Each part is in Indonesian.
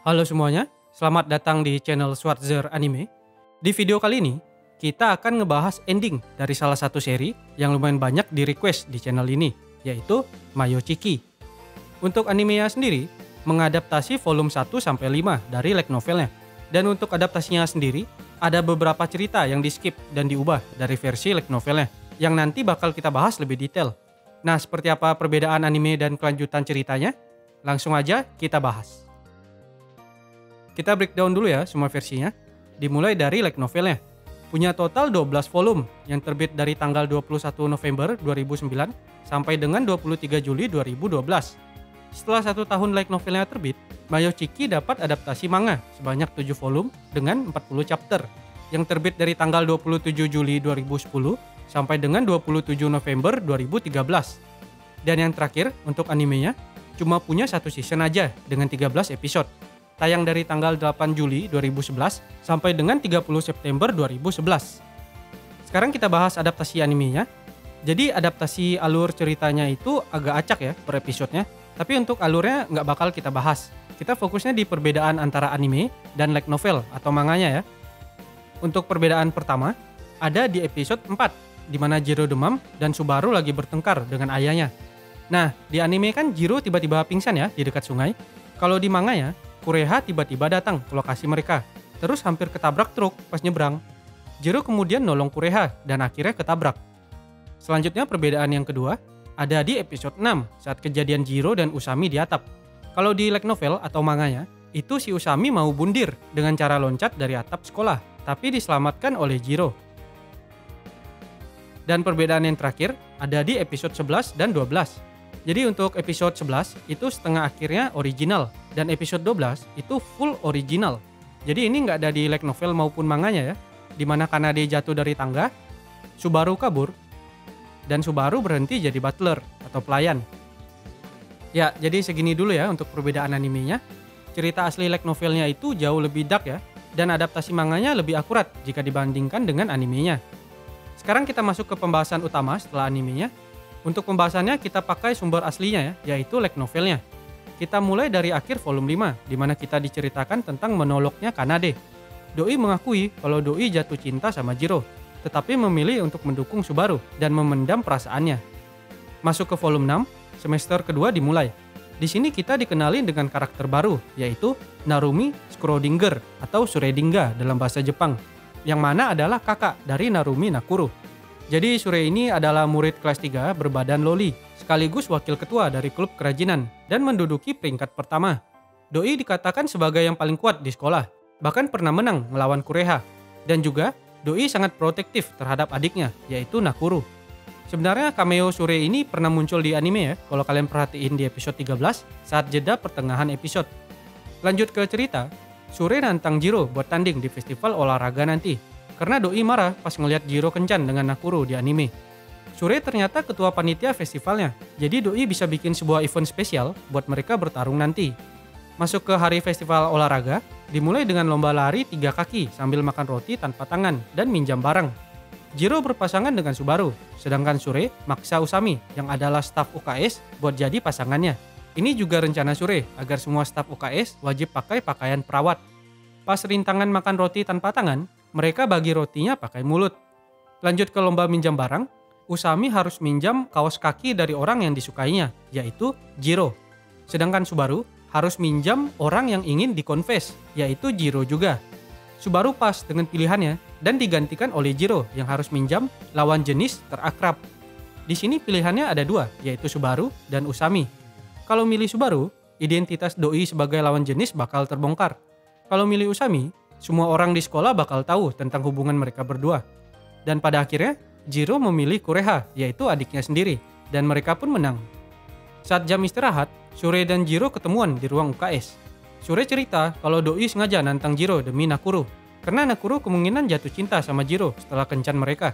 Halo semuanya, selamat datang di channel Schwarzer Anime. Di video kali ini, kita akan ngebahas ending dari salah satu seri yang lumayan banyak di request di channel ini, yaitu Mayo Chiki. Untuk animenya sendiri, mengadaptasi volume 1 sampai 5 dari light novelnya. Dan untuk adaptasinya sendiri, ada beberapa cerita yang di-skip dan diubah dari versi light novelnya, yang nanti bakal kita bahas lebih detail. Nah, seperti apa perbedaan anime dan kelanjutan ceritanya? Langsung aja kita bahas. Kita breakdown dulu ya semua versinya. Dimulai dari light novelnya. Punya total 12 volume yang terbit dari tanggal 21 November 2009 sampai dengan 23 Juli 2012. Setelah 1 tahun light novelnya terbit, Mayo Chiki dapat adaptasi manga sebanyak 7 volume dengan 40 chapter yang terbit dari tanggal 27 Juli 2010 sampai dengan 27 November 2013. Dan yang terakhir untuk animenya cuma punya 1 season aja dengan 13 episode. Tayang dari tanggal 8 Juli 2011 sampai dengan 30 September 2011. Sekarang kita bahas adaptasi animenya. Jadi adaptasi alur ceritanya itu agak acak ya per episodenya. Tapi untuk alurnya nggak bakal kita bahas. Kita fokusnya di perbedaan antara anime dan light novel atau manganya ya. Untuk perbedaan pertama, ada di episode 4, di mana Jiro demam dan Subaru lagi bertengkar dengan ayahnya. Nah, di anime kan Jiro tiba-tiba pingsan ya di dekat sungai. Kalau di manganya, Kureha tiba-tiba datang ke lokasi mereka, terus hampir ketabrak truk pas nyebrang. Jiro kemudian nolong Kureha dan akhirnya ketabrak. Selanjutnya perbedaan yang kedua, ada di episode 6 saat kejadian Jiro dan Usami di atap. Kalau di light novel atau manganya, itu si Usami mau bundir dengan cara loncat dari atap sekolah, tapi diselamatkan oleh Jiro. Dan perbedaan yang terakhir, ada di episode 11 dan 12. Jadi untuk episode 11 itu setengah akhirnya original dan episode 12 itu full original. Jadi ini nggak ada di light novel maupun manganya ya. Dimana Kanade jatuh dari tangga, Subaru kabur, dan Subaru berhenti jadi butler atau pelayan. Ya, jadi segini dulu ya untuk perbedaan animenya. Cerita asli light novelnya itu jauh lebih dark ya, dan adaptasi manganya lebih akurat jika dibandingkan dengan animenya. Sekarang kita masuk ke pembahasan utama setelah animenya. Untuk pembahasannya kita pakai sumber aslinya ya, yaitu light novelnya. Kita mulai dari akhir volume 5, di mana kita diceritakan tentang monolognya Kanade. Doi mengakui kalau Doi jatuh cinta sama Jiro, tetapi memilih untuk mendukung Subaru dan memendam perasaannya. Masuk ke volume 6, semester kedua dimulai. Di sini kita dikenalin dengan karakter baru, yaitu Narumi Schrödinger atau Schrödinger dalam bahasa Jepang, yang mana adalah kakak dari Narumi Nakuru. Jadi Sure ini adalah murid kelas 3 berbadan loli, sekaligus wakil ketua dari klub kerajinan dan menduduki peringkat pertama. Doi dikatakan sebagai yang paling kuat di sekolah, bahkan pernah menang melawan Kureha. Dan juga Doi sangat protektif terhadap adiknya, yaitu Nakuru. Sebenarnya cameo Sure ini pernah muncul di anime ya, kalau kalian perhatiin di episode 13 saat jeda pertengahan episode. Lanjut ke cerita, Sure nantang Jiro buat tanding di festival olahraga nanti. Karena Doi marah pas ngeliat Jiro kencan dengan Nakuru di anime. Sure ternyata ketua panitia festivalnya, jadi Doi bisa bikin sebuah event spesial buat mereka bertarung nanti. Masuk ke hari festival olahraga, dimulai dengan lomba lari 3 kaki sambil makan roti tanpa tangan dan minjam barang. Jiro berpasangan dengan Subaru, sedangkan Sure maksa Usami yang adalah staf UKS buat jadi pasangannya. Ini juga rencana Sure agar semua staf UKS wajib pakai pakaian perawat. Pas rintangan makan roti tanpa tangan, mereka bagi rotinya pakai mulut. Lanjut ke lomba minjam barang, Usami harus minjam kaos kaki dari orang yang disukainya, yaitu Jiro. Sedangkan Subaru harus minjam orang yang ingin dikonfes, yaitu Jiro juga. Subaru pas dengan pilihannya dan digantikan oleh Jiro yang harus minjam lawan jenis terakrab. Di sini pilihannya ada 2, yaitu Subaru dan Usami. Kalau milih Subaru, identitas Doi sebagai lawan jenis bakal terbongkar. Kalau milih Usami, semua orang di sekolah bakal tahu tentang hubungan mereka berdua. Dan pada akhirnya, Jiro memilih Kureha, yaitu adiknya sendiri, dan mereka pun menang. Saat jam istirahat, Sure dan Jiro ketemuan di ruang UKS. Sure cerita kalau Doi sengaja nantang Jiro demi Nakuru, karena Nakuru kemungkinan jatuh cinta sama Jiro setelah kencan mereka.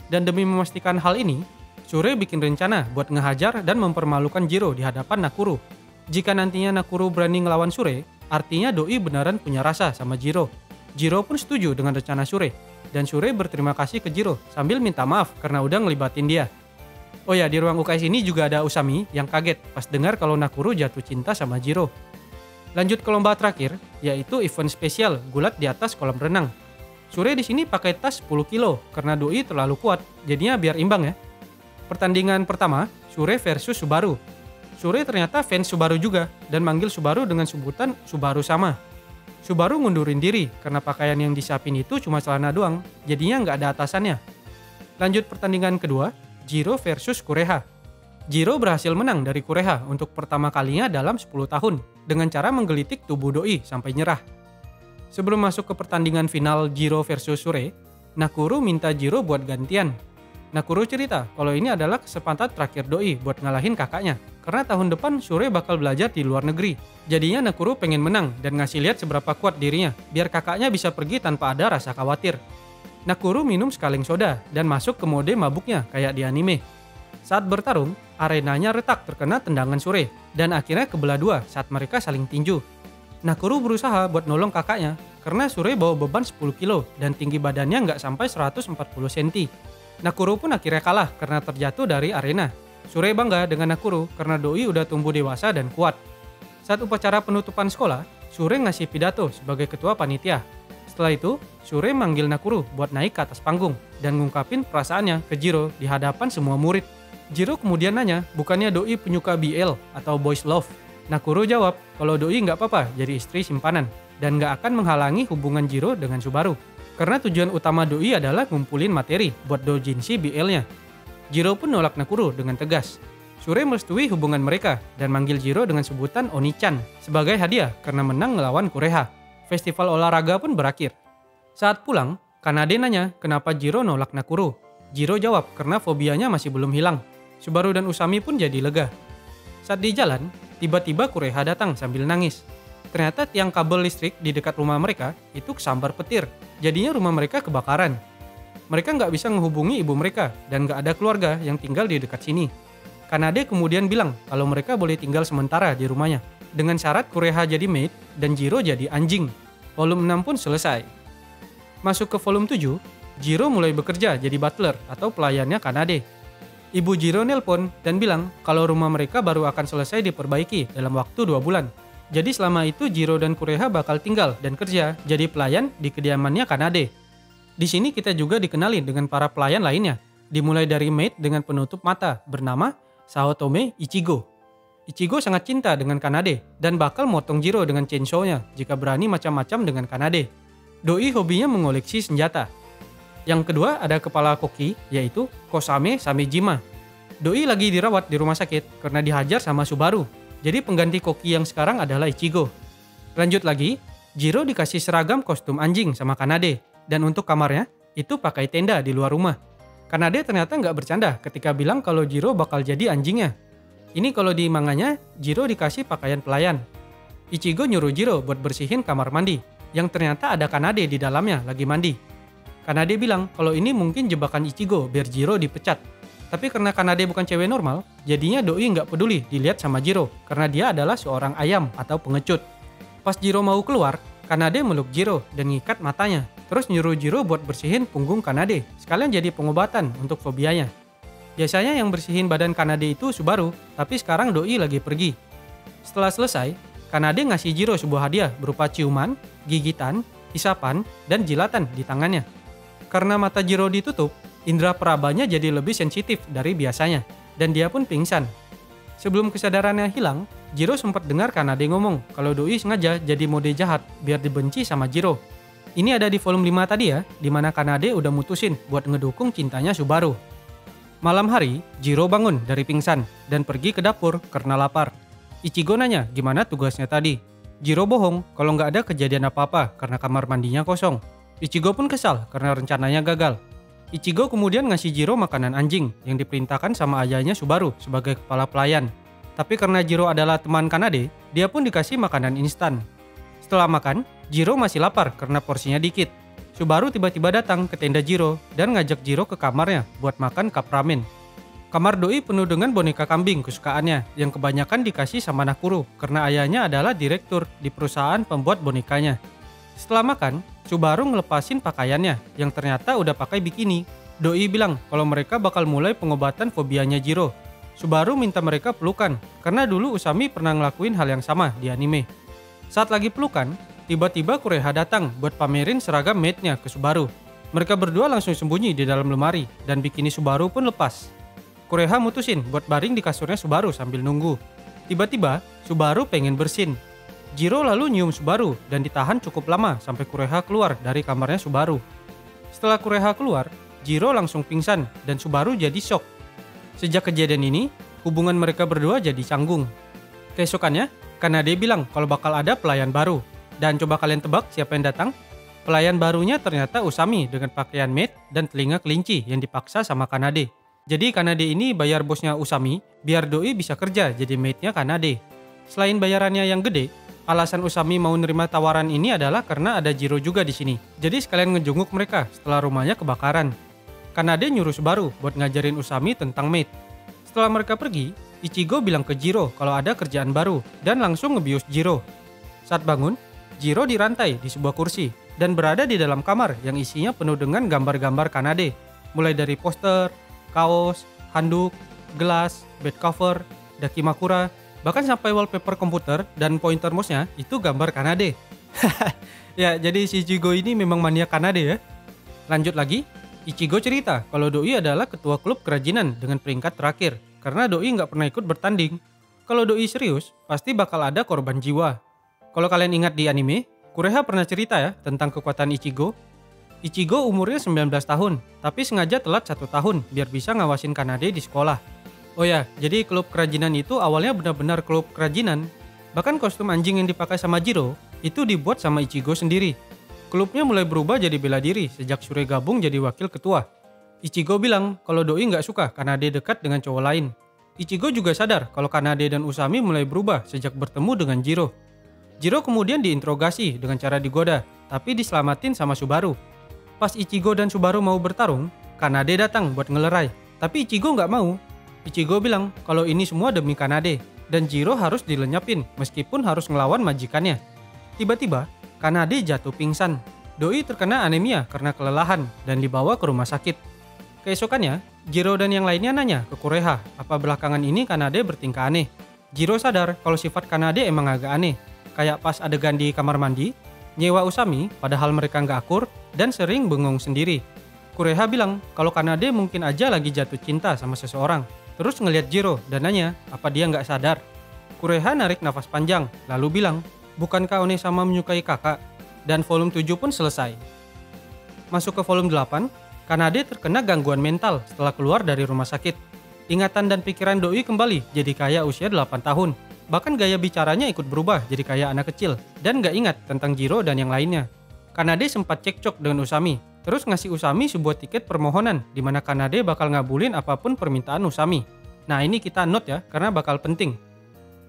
Dan demi memastikan hal ini, Sure bikin rencana buat ngehajar dan mempermalukan Jiro di hadapan Nakuru. Jika nantinya Nakuru berani ngelawan Sure, artinya Doi beneran punya rasa sama Jiro. Jiro pun setuju dengan rencana Sure, dan Sure berterima kasih ke Jiro sambil minta maaf karena udah ngelibatin dia. Oh ya, di ruang UKS ini juga ada Usami yang kaget pas dengar kalau Nakuru jatuh cinta sama Jiro. Lanjut ke lomba terakhir, yaitu event spesial gulat di atas kolam renang. Shure di sini pakai tas 10 kilo karena Doi terlalu kuat, jadinya biar imbang ya. Pertandingan pertama, Shure versus Subaru. Shure ternyata fans Subaru juga dan manggil Subaru dengan sebutan Subaru sama. Subaru ngundurin diri karena pakaian yang disiapin itu cuma celana doang, jadinya nggak ada atasannya. Lanjut pertandingan kedua, Jiro versus Kureha. Jiro berhasil menang dari Kureha untuk pertama kalinya dalam 10 tahun dengan cara menggelitik tubuh Doi sampai nyerah. Sebelum masuk ke pertandingan final Jiro versus Shure, Nakuru minta Jiro buat gantian. Nakuru cerita kalau ini adalah kesempatan terakhir Doi buat ngalahin kakaknya, karena tahun depan Shure bakal belajar di luar negeri. Jadinya Nakuru pengen menang dan ngasih lihat seberapa kuat dirinya, biar kakaknya bisa pergi tanpa ada rasa khawatir. Nakuru minum sekaling soda dan masuk ke mode mabuknya kayak di anime. Saat bertarung, arenanya retak terkena tendangan Shure dan akhirnya kebelah dua saat mereka saling tinju. Nakuru berusaha buat nolong kakaknya karena Shure bawa beban 10 kilo dan tinggi badannya nggak sampai 140 cm. Nakuru pun akhirnya kalah karena terjatuh dari arena. Shure bangga dengan Nakuru karena Doi udah tumbuh dewasa dan kuat. Saat upacara penutupan sekolah, Shure ngasih pidato sebagai ketua panitia. Setelah itu, Shure manggil Nakuru buat naik ke atas panggung dan ngungkapin perasaannya ke Jiro di hadapan semua murid. Jiro kemudian nanya, bukannya Doi penyuka BL atau boys love? Nakuru jawab, kalau Doi nggak apa-apa jadi istri simpanan dan nggak akan menghalangi hubungan Jiro dengan Subaru. Karena tujuan utama Doi adalah ngumpulin materi buat doujinshi BL-nya. Jiro pun nolak Nakuru dengan tegas. Shure merestui hubungan mereka dan manggil Jiro dengan sebutan Oni-chan sebagai hadiah karena menang melawan Kureha. Festival olahraga pun berakhir. Saat pulang, Kanade nanya kenapa Jiro nolak Nakuru. Jiro jawab karena fobianya masih belum hilang. Subaru dan Usami pun jadi lega. Saat di jalan, tiba-tiba Kureha datang sambil nangis. Ternyata tiang kabel listrik di dekat rumah mereka itu kesambar petir. Jadinya rumah mereka kebakaran. Mereka nggak bisa menghubungi ibu mereka dan nggak ada keluarga yang tinggal di dekat sini. Kanade kemudian bilang kalau mereka boleh tinggal sementara di rumahnya. Dengan syarat Kureha jadi maid dan Jiro jadi anjing. Volume 6 pun selesai. Masuk ke volume 7, Jiro mulai bekerja jadi butler atau pelayannya Kanade. Ibu Jiro nelpon dan bilang kalau rumah mereka baru akan selesai diperbaiki dalam waktu 2 bulan. Jadi selama itu Jiro dan Kureha bakal tinggal dan kerja jadi pelayan di kediamannya Kanade. Di sini kita juga dikenali dengan para pelayan lainnya, dimulai dari maid dengan penutup mata bernama Saotome Ichigo. Ichigo sangat cinta dengan Kanade dan bakal motong Jiro dengan chainsaw-nya jika berani macam-macam dengan Kanade. Doi hobinya mengoleksi senjata. Yang kedua ada kepala koki, yaitu Kosame Samejima. Doi lagi dirawat di rumah sakit karena dihajar sama Subaru. Jadi pengganti koki yang sekarang adalah Ichigo. Lanjut lagi, Jiro dikasih seragam kostum anjing sama Kanade. Dan untuk kamarnya, itu pakai tenda di luar rumah. Kanade ternyata nggak bercanda ketika bilang kalau Jiro bakal jadi anjingnya. Ini kalau di manganya, Jiro dikasih pakaian pelayan. Ichigo nyuruh Jiro buat bersihin kamar mandi, yang ternyata ada Kanade di dalamnya lagi mandi. Kanade bilang kalau ini mungkin jebakan Ichigo biar Jiro dipecat. Tapi karena Kanade bukan cewek normal, jadinya Doi nggak peduli dilihat sama Jiro karena dia adalah seorang ayam atau pengecut. Pas Jiro mau keluar, Kanade meluk Jiro dan ngikat matanya. Terus nyuruh Jiro buat bersihin punggung Kanade, sekalian jadi pengobatan untuk fobianya. Biasanya yang bersihin badan Kanade itu Subaru, tapi sekarang Doi lagi pergi. Setelah selesai, Kanade ngasih Jiro sebuah hadiah berupa ciuman, gigitan, isapan, dan jilatan di tangannya. Karena mata Jiro ditutup, indera perabanya jadi lebih sensitif dari biasanya, dan dia pun pingsan. Sebelum kesadarannya hilang, Jiro sempat dengar Kanade ngomong kalau Doi sengaja jadi mode jahat biar dibenci sama Jiro. Ini ada di volume 5 tadi ya, di mana Kanade udah mutusin buat ngedukung cintanya Subaru. Malam hari, Jiro bangun dari pingsan dan pergi ke dapur karena lapar. Ichigo nanya gimana tugasnya tadi. Jiro bohong kalau nggak ada kejadian apa-apa karena kamar mandinya kosong. Ichigo pun kesal karena rencananya gagal. Ichigo kemudian ngasih Jiro makanan anjing yang diperintahkan sama ayahnya Subaru sebagai kepala pelayan. Tapi karena Jiro adalah teman Kanade, dia pun dikasih makanan instan. Setelah makan, Jiro masih lapar karena porsinya dikit. Subaru tiba-tiba datang ke tenda Jiro dan ngajak Jiro ke kamarnya buat makan cup ramen. Kamar Doi penuh dengan boneka kambing kesukaannya yang kebanyakan dikasih sama Nakuru karena ayahnya adalah direktur di perusahaan pembuat bonekanya. Setelah makan, Subaru ngelepasin pakaiannya yang ternyata udah pakai bikini. Doi bilang kalau mereka bakal mulai pengobatan fobianya Jiro. Subaru minta mereka pelukan karena dulu Usami pernah ngelakuin hal yang sama di anime. Saat lagi pelukan, tiba-tiba Kureha datang buat pamerin seragam maid-nya ke Subaru. Mereka berdua langsung sembunyi di dalam lemari dan bikini Subaru pun lepas. Kureha mutusin buat baring di kasurnya Subaru sambil nunggu. Tiba-tiba, Subaru pengen bersin. Jiro lalu nyium Subaru dan ditahan cukup lama sampai Kureha keluar dari kamarnya Subaru. Setelah Kureha keluar, Jiro langsung pingsan dan Subaru jadi shock. Sejak kejadian ini, hubungan mereka berdua jadi canggung. Keesokannya, Kanade bilang kalau bakal ada pelayan baru. Dan coba kalian tebak siapa yang datang? Pelayan barunya ternyata Usami dengan pakaian maid dan telinga kelinci yang dipaksa sama Kanade. Jadi Kanade ini bayar bosnya Usami biar Doi bisa kerja jadi maidnya Kanade. Selain bayarannya yang gede, alasan Usami mau nerima tawaran ini adalah karena ada Jiro juga di sini. Jadi sekalian ngejenguk mereka setelah rumahnya kebakaran. Kanade nyuruh Subaru buat ngajarin Usami tentang maid. Setelah mereka pergi, Ichigo bilang ke Jiro kalau ada kerjaan baru dan langsung ngebius Jiro. Saat bangun, Jiro dirantai di sebuah kursi dan berada di dalam kamar yang isinya penuh dengan gambar-gambar Kanade. Mulai dari poster, kaos, handuk, gelas, bed cover, dakimakura, bahkan sampai wallpaper komputer dan pointer mouse-nya itu gambar Kanade. Ya, jadi si Ichigo ini memang mania Kanade ya. Lanjut lagi, Ichigo cerita kalau Doi adalah ketua klub kerajinan dengan peringkat terakhir. Karena Doi nggak pernah ikut bertanding. Kalau Doi serius, pasti bakal ada korban jiwa. Kalau kalian ingat di anime, Kureha pernah cerita ya tentang kekuatan Ichigo. Ichigo umurnya 19 tahun, tapi sengaja telat 1 tahun biar bisa ngawasin Kanade di sekolah. Oh ya, jadi klub kerajinan itu awalnya benar-benar klub kerajinan. Bahkan kostum anjing yang dipakai sama Jiro, itu dibuat sama Ichigo sendiri. Klubnya mulai berubah jadi bela diri sejak Shure gabung jadi wakil ketua. Ichigo bilang kalau Doi nggak suka Kanade dekat dengan cowok lain. Ichigo juga sadar kalau Kanade dan Usami mulai berubah sejak bertemu dengan Jiro. Jiro kemudian diinterogasi dengan cara digoda, tapi diselamatin sama Subaru. Pas Ichigo dan Subaru mau bertarung, Kanade datang buat ngelerai, tapi Ichigo nggak mau. Ichigo bilang kalau ini semua demi Kanade, dan Jiro harus dilenyapin meskipun harus ngelawan majikannya. Tiba-tiba, Kanade jatuh pingsan. Doi terkena anemia karena kelelahan dan dibawa ke rumah sakit. Keesokannya, Jiro dan yang lainnya nanya ke Kureha apa belakangan ini Kanade bertingkah aneh. Jiro sadar kalau sifat Kanade emang agak aneh, kayak pas adegan di kamar mandi, nyewa Usami padahal mereka nggak akur dan sering bengong sendiri. Kureha bilang kalau Kanade mungkin aja lagi jatuh cinta sama seseorang, terus ngeliat Jiro dan nanya apa dia nggak sadar. Kureha narik nafas panjang, lalu bilang, bukankah Onesama menyukai kakak? Dan volume 7 pun selesai. Masuk ke volume 8, Kanade terkena gangguan mental setelah keluar dari rumah sakit. Ingatan dan pikiran Doi kembali jadi kayak usia 8 tahun. Bahkan gaya bicaranya ikut berubah jadi kayak anak kecil dan gak ingat tentang Jiro dan yang lainnya. Kanade sempat cekcok dengan Usami, terus ngasih Usami sebuah tiket permohonan di mana Kanade bakal ngabulin apapun permintaan Usami. Nah ini kita note ya karena bakal penting.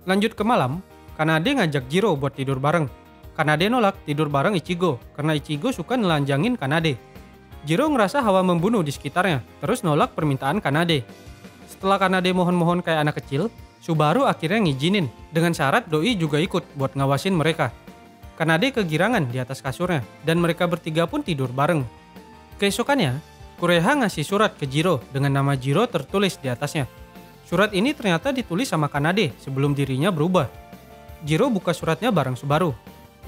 Lanjut ke malam, Kanade ngajak Jiro buat tidur bareng. Kanade nolak tidur bareng Ichigo karena Ichigo suka nelanjangin Kanade. Jiro ngerasa hawa membunuh di sekitarnya, terus nolak permintaan Kanade. Setelah Kanade mohon-mohon kayak anak kecil, Subaru akhirnya ngizinin, dengan syarat Doi juga ikut buat ngawasin mereka. Kanade kegirangan di atas kasurnya, dan mereka bertiga pun tidur bareng. Keesokannya, Kureha ngasih surat ke Jiro dengan nama Jiro tertulis di atasnya. Surat ini ternyata ditulis sama Kanade sebelum dirinya berubah. Jiro buka suratnya bareng Subaru.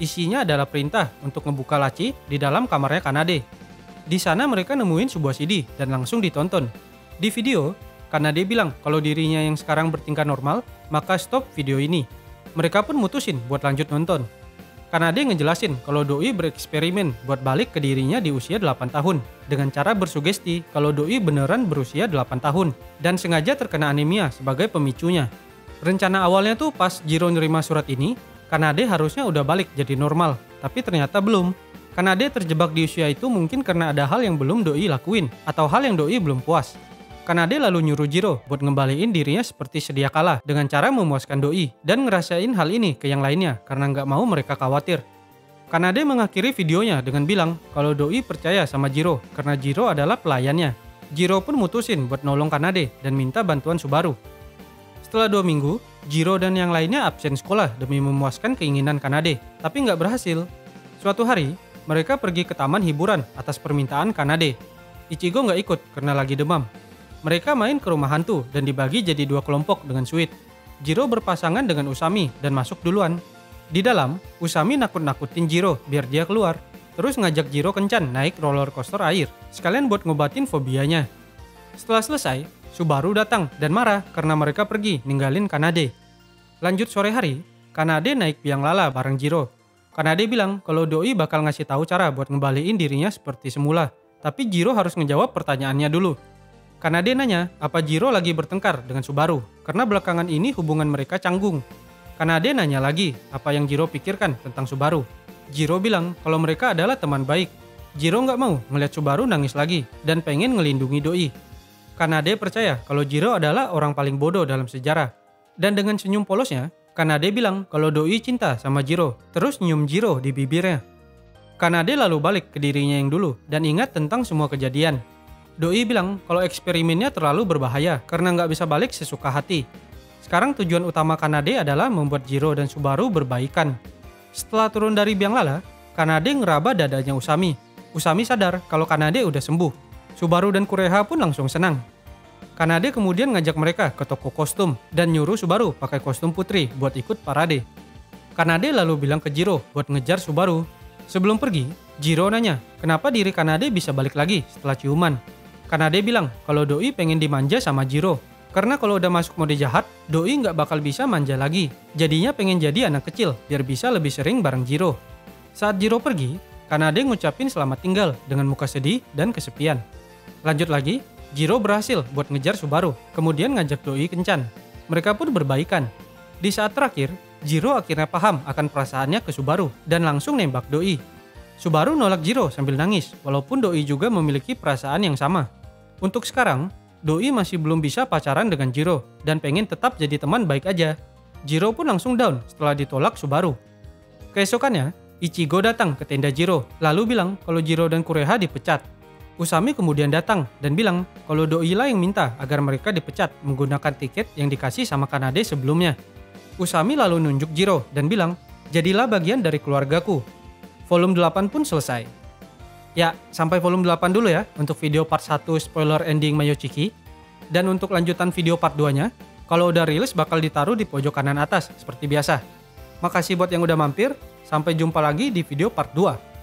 Isinya adalah perintah untuk ngebuka laci di dalam kamarnya Kanade. Di sana mereka nemuin sebuah CD dan langsung ditonton. Di video, Kanade bilang kalau dirinya yang sekarang bertingkah normal, maka stop video ini. Mereka pun mutusin buat lanjut nonton. Kanade ngejelasin kalau Doi bereksperimen buat balik ke dirinya di usia 8 tahun dengan cara bersugesti kalau Doi beneran berusia 8 tahun dan sengaja terkena anemia sebagai pemicunya. Rencana awalnya tuh pas Jiro nerima surat ini, Kanade harusnya udah balik jadi normal, tapi ternyata belum. Kanade terjebak di usia itu mungkin karena ada hal yang belum Doi lakuin atau hal yang Doi belum puas. Kanade lalu nyuruh Jiro buat ngembaliin dirinya seperti sedia kala dengan cara memuaskan Doi dan ngerasain hal ini ke yang lainnya karena nggak mau mereka khawatir. Kanade mengakhiri videonya dengan bilang kalau Doi percaya sama Jiro karena Jiro adalah pelayannya. Jiro pun mutusin buat nolong Kanade dan minta bantuan Subaru. Setelah 2 minggu, Jiro dan yang lainnya absen sekolah demi memuaskan keinginan Kanade, tapi nggak berhasil. Suatu hari, mereka pergi ke taman hiburan atas permintaan Kanade. Ichigo nggak ikut karena lagi demam. Mereka main ke rumah hantu dan dibagi jadi 2 kelompok dengan suite. Jiro berpasangan dengan Usami dan masuk duluan. Di dalam, Usami nakut-nakutin Jiro biar dia keluar. Terus ngajak Jiro kencan naik roller coaster air, sekalian buat ngobatin fobianya. Setelah selesai, Subaru datang dan marah karena mereka pergi ninggalin Kanade. Lanjut sore hari, Kanade naik biang lala bareng Jiro. Kanade bilang kalau Doi bakal ngasih tahu cara buat ngembaliin dirinya seperti semula, tapi Jiro harus ngejawab pertanyaannya dulu. Kanade nanya apa Jiro lagi bertengkar dengan Subaru, karena belakangan ini hubungan mereka canggung. Kanade nanya lagi apa yang Jiro pikirkan tentang Subaru. Jiro bilang kalau mereka adalah teman baik. Jiro nggak mau ngeliat Subaru nangis lagi dan pengen ngelindungi Doi. Kanade percaya kalau Jiro adalah orang paling bodoh dalam sejarah. Dan dengan senyum polosnya, Kanade bilang kalau Doi cinta sama Jiro, terus nyium Jiro di bibirnya. Kanade lalu balik ke dirinya yang dulu dan ingat tentang semua kejadian. Doi bilang kalau eksperimennya terlalu berbahaya karena nggak bisa balik sesuka hati. Sekarang tujuan utama Kanade adalah membuat Jiro dan Subaru berbaikan. Setelah turun dari biang lala, Kanade ngeraba dadanya Usami. Usami sadar kalau Kanade udah sembuh. Subaru dan Kureha pun langsung senang. Kanade kemudian ngajak mereka ke toko kostum dan nyuruh Subaru pakai kostum putri buat ikut parade. Kanade lalu bilang ke Jiro buat ngejar Subaru. Sebelum pergi, Jiro nanya kenapa diri Kanade bisa balik lagi setelah ciuman. Kanade bilang kalau Doi pengen dimanja sama Jiro. Karena kalau udah masuk mode jahat, Doi nggak bakal bisa manja lagi. Jadinya pengen jadi anak kecil, biar bisa lebih sering bareng Jiro. Saat Jiro pergi, Kanade ngucapin selamat tinggal dengan muka sedih dan kesepian. Lanjut lagi, Jiro berhasil buat ngejar Subaru, kemudian ngajak Doi kencan. Mereka pun berbaikan. Di saat terakhir, Jiro akhirnya paham akan perasaannya ke Subaru dan langsung nembak Doi. Subaru nolak Jiro sambil nangis, walaupun Doi juga memiliki perasaan yang sama. Untuk sekarang, Doi masih belum bisa pacaran dengan Jiro dan pengen tetap jadi teman baik aja. Jiro pun langsung down setelah ditolak Subaru. Keesokannya, Ichigo datang ke tenda Jiro lalu bilang kalau Jiro dan Kureha dipecat. Usami kemudian datang dan bilang kalau Doi lah yang minta agar mereka dipecat menggunakan tiket yang dikasih sama Kanade sebelumnya. Usami lalu nunjuk Jiro dan bilang, jadilah bagian dari keluargaku. Volume 8 pun selesai. Ya, sampai volume 8 dulu ya untuk video part 1 spoiler ending Mayochiki. Dan untuk lanjutan video part 2-nya, kalau udah rilis bakal ditaruh di pojok kanan atas seperti biasa. Makasih buat yang udah mampir, sampai jumpa lagi di video part 2.